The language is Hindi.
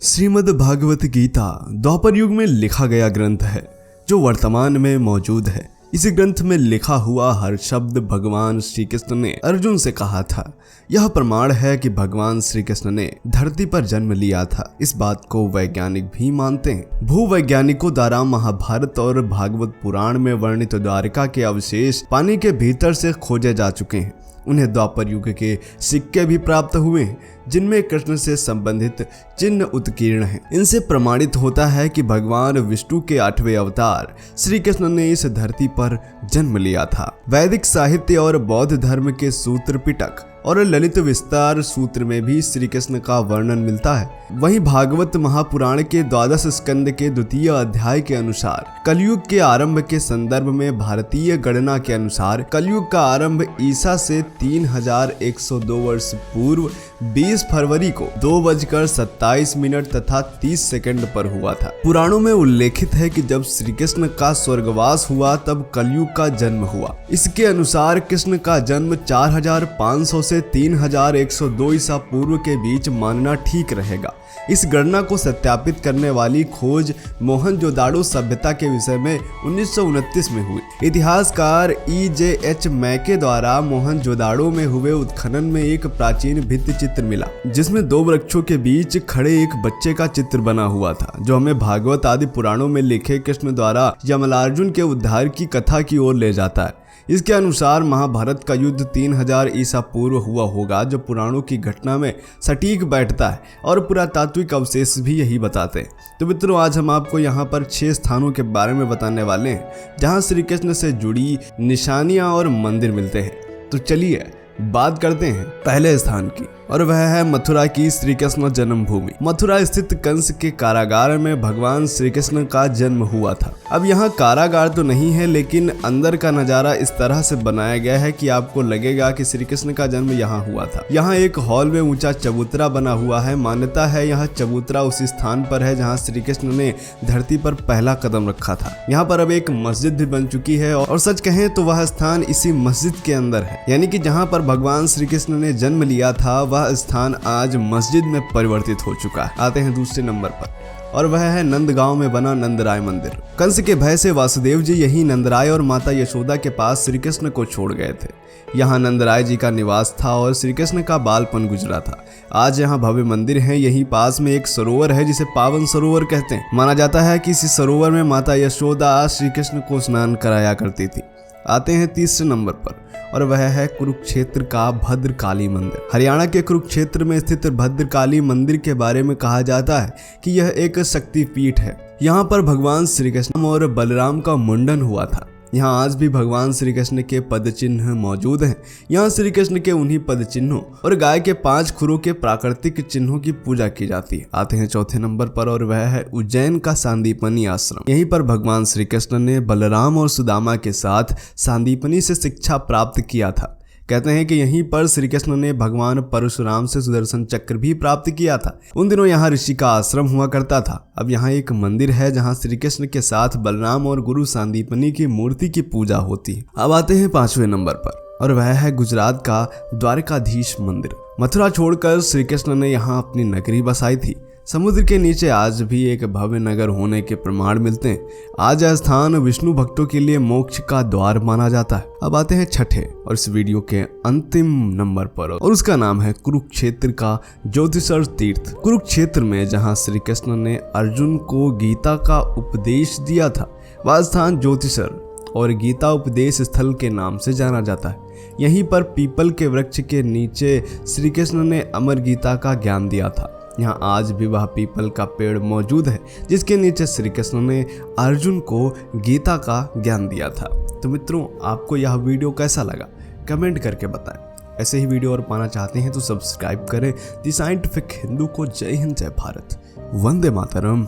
श्रीमद् भागवत गीता द्वापर युग में लिखा गया ग्रंथ है जो वर्तमान में मौजूद है। इस ग्रंथ में लिखा हुआ हर शब्द भगवान श्री कृष्ण ने अर्जुन से कहा था। यह प्रमाण है कि भगवान श्री कृष्ण ने धरती पर जन्म लिया था। इस बात को वैज्ञानिक भी मानते हैं। भूवैज्ञानिकों द्वारा महाभारत और भागवत पुराण में वर्णित द्वारिका के अवशेष पानी के भीतर से खोजे जा चुके हैं। उन्हें द्वापर युग के सिक्के भी प्राप्त हुए हैं जिनमें कृष्ण से संबंधित चिन्ह उत्कीर्ण हैं। इनसे प्रमाणित होता है कि भगवान विष्णु के 8वें अवतार श्री कृष्ण ने इस धरती पर जन्म लिया था। वैदिक साहित्य और बौद्ध धर्म के सूत्र पिटक और ललित विस्तार सूत्र में भी श्री कृष्ण का वर्णन मिलता है। वहीं भागवत महापुराण के 12 स्कंद के 2 अध्याय के अनुसार कलयुग के आरंभ के संदर्भ में भारतीय गणना के अनुसार कलयुग का आरंभ ईसा से 3102 वर्ष पूर्व 20 फरवरी को 2:27 तथा 30 सेकंड पर हुआ था। पुराणों में उल्लेखित है कि जब श्री कृष्ण का स्वर्गवास हुआ तब कलयुग का जन्म हुआ। इसके अनुसार कृष्ण का जन्म 4500 से 3102 ईसा पूर्व के बीच मानना ठीक रहेगा। इस गणना को सत्यापित करने वाली खोज मोहनजोदाड़ो सभ्यता के विषय में 1929 में हुई। इतिहासकार E.J.H. मैके द्वारा मोहनजोदाड़ो में हुए उत्खनन में एक प्राचीन भित्ति चित्र मिला जिसमें 2 वृक्षों के बीच खड़े एक बच्चे का चित्र बना हुआ था, जो हमें भागवत आदि पुराणों में लिखे कृष्ण द्वारा यमलार्जुन के उद्धार की कथा की ओर ले जाता है। इसके अनुसार महाभारत का युद्ध 3000 ईसा पूर्व हुआ होगा, जो पुराणों की घटना में सटीक बैठता है और पुरातात्विक अवशेष भी यही बताते हैं। तो मित्रों, आज हम आपको यहाँ पर 6 स्थानों के बारे में बताने वाले हैं जहाँ श्री कृष्ण से जुड़ी निशानियाँ और मंदिर मिलते हैं। तो चलिए बात करते हैं पहले स्थान की, और वह है मथुरा की श्री कृष्ण जन्मभूमि। मथुरा स्थित कंस के कारागार में भगवान श्री कृष्ण का जन्म हुआ था। अब यहाँ कारागार तो नहीं है, लेकिन अंदर का नजारा इस तरह से बनाया गया है कि आपको लगेगा कि श्री कृष्ण का जन्म यहाँ हुआ था। यहाँ एक हॉल में ऊंचा चबूतरा बना हुआ है। मान्यता है यह चबूतरा उसी स्थान पर है जहाँ श्री कृष्ण ने धरती पर पहला कदम रखा था। यहाँ पर अब एक मस्जिद भी बन चुकी है, और सच कहें तो वह स्थान इसी मस्जिद के अंदर है। यानी कि जहाँ पर भगवान श्री कृष्ण ने जन्म लिया था वह स्थान आज मस्जिद में परिवर्तित हो चुका है। आते हैं दूसरे नंबर पर, और वह है नंदगांव में बना नंदराय मंदिर। कंस के भय से वासुदेव जी यही नंदराय और माता यशोदा के पास श्री कृष्ण को छोड़ गए थे। यहाँ नंदराय जी का निवास था और श्री कृष्ण का बालपन गुजरा था। आज यहाँ भव्य मंदिर है। यहीं पास में एक सरोवर है जिसे पावन सरोवर कहते हैं। माना जाता है कि इस सरोवर में माता यशोदा श्री कृष्ण को स्नान कराया करती थी। आते हैं तीसरे नंबर पर, और वह है कुरुक्षेत्र का भद्रकाली मंदिर। हरियाणा के कुरुक्षेत्र में स्थित भद्रकाली मंदिर के बारे में कहा जाता है कि यह एक शक्तिपीठ है। यहाँ पर भगवान श्री कृष्ण और बलराम का मुंडन हुआ था। यहाँ आज भी भगवान श्री कृष्ण के पद चिन्ह मौजूद हैं। यहाँ श्री कृष्ण के उन्हीं पद चिन्हों और गाय के 5 खुरों के प्राकृतिक चिन्हों की पूजा की जाती है। आते हैं चौथे नंबर पर, और वह है उज्जैन का सांदीपनी आश्रम। यहीं पर भगवान श्री कृष्ण ने बलराम और सुदामा के साथ सांदीपनी से शिक्षा प्राप्त किया था। कहते हैं कि यहीं पर श्री कृष्ण ने भगवान परशुराम से सुदर्शन चक्र भी प्राप्त किया था। उन दिनों यहाँ ऋषि का आश्रम हुआ करता था। अब यहाँ एक मंदिर है जहाँ श्री कृष्ण के साथ बलराम और गुरु सांदीपनी की मूर्ति की पूजा होती है। अब आते हैं 5वें नंबर पर, और वह है गुजरात का द्वारकाधीश मंदिर। मथुरा छोड़कर श्री कृष्ण ने यहाँ अपनी नगरी बसाई थी। समुद्र के नीचे आज भी एक भव्य नगर होने के प्रमाण मिलते हैं। आज यह स्थान विष्णु भक्तों के लिए मोक्ष का द्वार माना जाता है। अब आते हैं छठे और इस वीडियो के अंतिम नंबर पर, और उसका नाम है कुरुक्षेत्र का ज्योतिषर तीर्थ। कुरुक्षेत्र में जहां श्री कृष्ण ने अर्जुन को गीता का उपदेश दिया था, वह स्थान ज्योतिषर और गीता उपदेश स्थल के नाम से जाना जाता है। यहीं पर पीपल के वृक्ष के नीचे श्री कृष्ण ने अमर गीता का ज्ञान दिया था। यहाँ आज भी वह पीपल का पेड़ मौजूद है जिसके नीचे श्री कृष्ण ने अर्जुन को गीता का ज्ञान दिया था। तो मित्रों, आपको यह वीडियो कैसा लगा कमेंट करके बताएं। ऐसे ही वीडियो और पाना चाहते हैं तो सब्सक्राइब करें द साइंटिफिक हिंदू को। जय हिंद, जय भारत, वंदे मातरम।